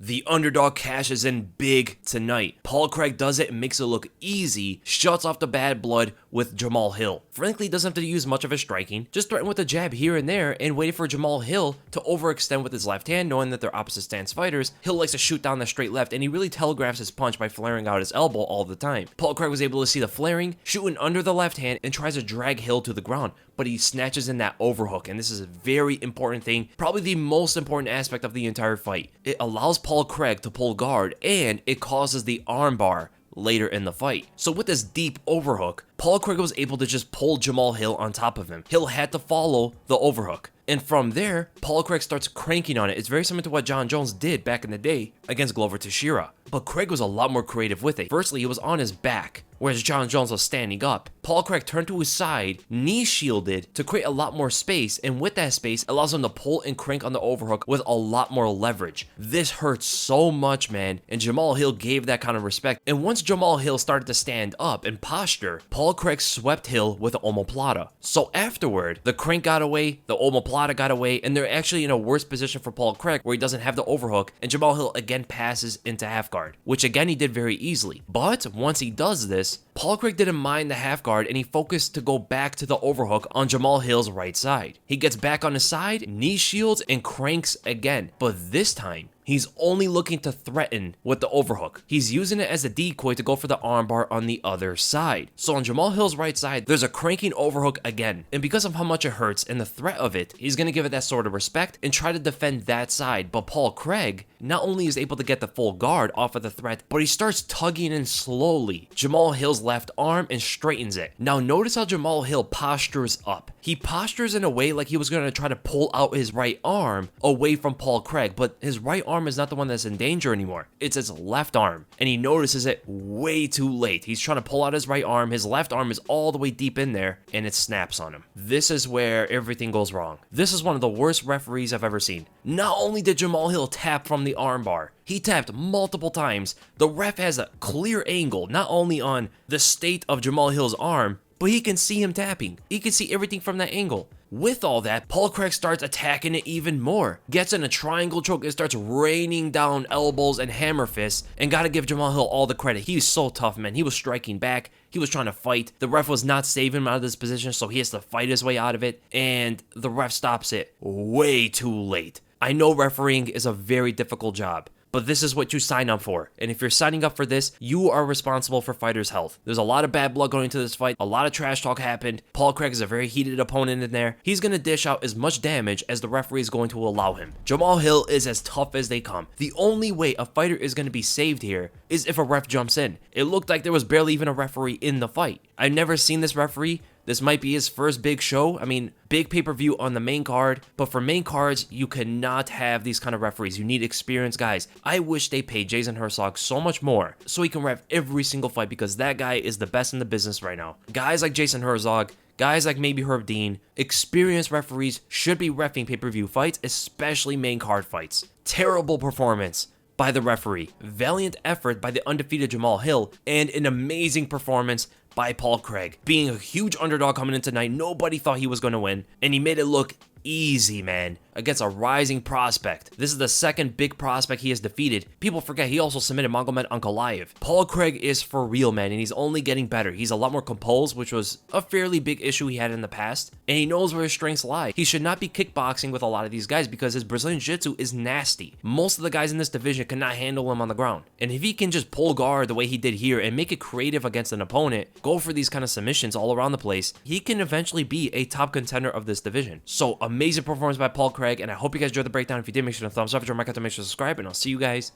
The underdog cashes in big tonight. Paul Craig does it and makes it look easy, shuts off the bad blood with Jamahal Hill. Frankly, doesn't have to use much of his striking, just threaten with a jab here and there and waited for Jamahal Hill to overextend with his left hand, knowing that they're opposite stance fighters. Hill likes to shoot down the straight left, and he really telegraphs his punch by flaring out his elbow all the time. Paul Craig was able to see the flaring, shooting under the left hand, and tries to drag Hill to the ground, but he snatches in that overhook, and this is a very important thing, probably the most important aspect of the entire fight. It allows Paul Craig to pull guard, and it causes the armbar later in the fight. So with this deep overhook, Paul Craig was able to just pull Jamahal Hill on top of him. Hill had to follow the overhook. And from there, Paul Craig starts cranking on it. It's very similar to what John Jones did back in the day against Glover Teixeira. But Craig was a lot more creative with it. Firstly, he was on his back, whereas John Jones was standing up. Paul Craig turned to his side, knee shielded to create a lot more space, and with that space, allows him to pull and crank on the overhook with a lot more leverage. This hurts so much, man, and Jamahal Hill gave that kind of respect. And once Jamahal Hill started to stand up and posture, Paul Craig swept Hill with an omoplata. So afterward, the crank got away, the omoplata got away, and they're actually in a worse position for Paul Craig where he doesn't have the overhook, and Jamahal Hill again passes into half guard, which again he did very easily. But once he does this, Paul Craig didn't mind the half guard and he focused to go back to the overhook on Jamahal Hill's right side. He gets back on his side, knee shields, and cranks again, but this time, he's only looking to threaten with the overhook. He's using it as a decoy to go for the armbar on the other side. So on Jamahal Hill's right side, there's a cranking overhook again. And because of how much it hurts and the threat of it, he's going to give it that sort of respect and try to defend that side. But Paul Craig not only is able to get the full guard off of the threat, but he starts tugging in slowly Jamahal Hill's left arm and straightens it. Now notice how Jamahal Hill postures up. He postures in a way like he was going to try to pull out his right arm away from Paul Craig, but his right arm is not the one that's in danger anymore. It's his left arm, and he notices it way too late. He's trying to pull out his right arm. His left arm is all the way deep in there, and it snaps on him. This is where everything goes wrong. This is one of the worst referees I've ever seen. Not only did Jamahal Hill tap from the armbar, he tapped multiple times. The ref has a clear angle, not only on the state of Jamahal Hill's arm, but he can see him tapping. He can see everything from that angle. With all that, Paul Craig starts attacking it even more. Gets in a triangle choke and starts raining down elbows and hammer fists. And gotta give Jamahal Hill all the credit. He was so tough, man. He was striking back. He was trying to fight. The ref was not saving him out of this position, so he has to fight his way out of it. And the ref stops it way too late. I know refereeing is a very difficult job, but this is what you sign up for. And if you're signing up for this, you are responsible for fighters' health. There's a lot of bad blood going into this fight. A lot of trash talk happened. Paul Craig is a very heated opponent in there. He's going to dish out as much damage as the referee is going to allow him. Jamahal Hill is as tough as they come. The only way a fighter is going to be saved here is if a ref jumps in. It looked like there was barely even a referee in the fight. I've never seen this referee. This might be his first big show. I mean, big pay-per-view on the main card, but for main cards, you cannot have these kind of referees. You need experienced guys. I wish they paid Jason Herzog so much more so he can ref every single fight, because that guy is the best in the business right now. Guys like Jason Herzog, guys like maybe Herb Dean, experienced referees should be reffing pay-per-view fights, especially main card fights. Terrible performance by the referee. Valiant effort by the undefeated Jamahal Hill, and an amazing performance by Paul Craig. Being a huge underdog coming in tonight, nobody thought he was going to win, and he made it look easy, man, against a rising prospect. This is the second big prospect he has defeated. People forget he also submitted Magomed Ankalaev. Paul Craig is for real, man, and he's only getting better. He's a lot more composed, which was a fairly big issue he had in the past, and he knows where his strengths lie. He should not be kickboxing with a lot of these guys because his Brazilian Jiu-Jitsu is nasty. Most of the guys in this division cannot handle him on the ground, and if he can just pull guard the way he did here and make it creative against an opponent, go for these kind of submissions all around the place, he can eventually be a top contender of this division. So amazing performance by Paul Craig, and I hope you guys enjoyed the breakdown. If you did, make sure to thumbs up, make sure to subscribe, and I'll see you guys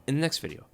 in the next video.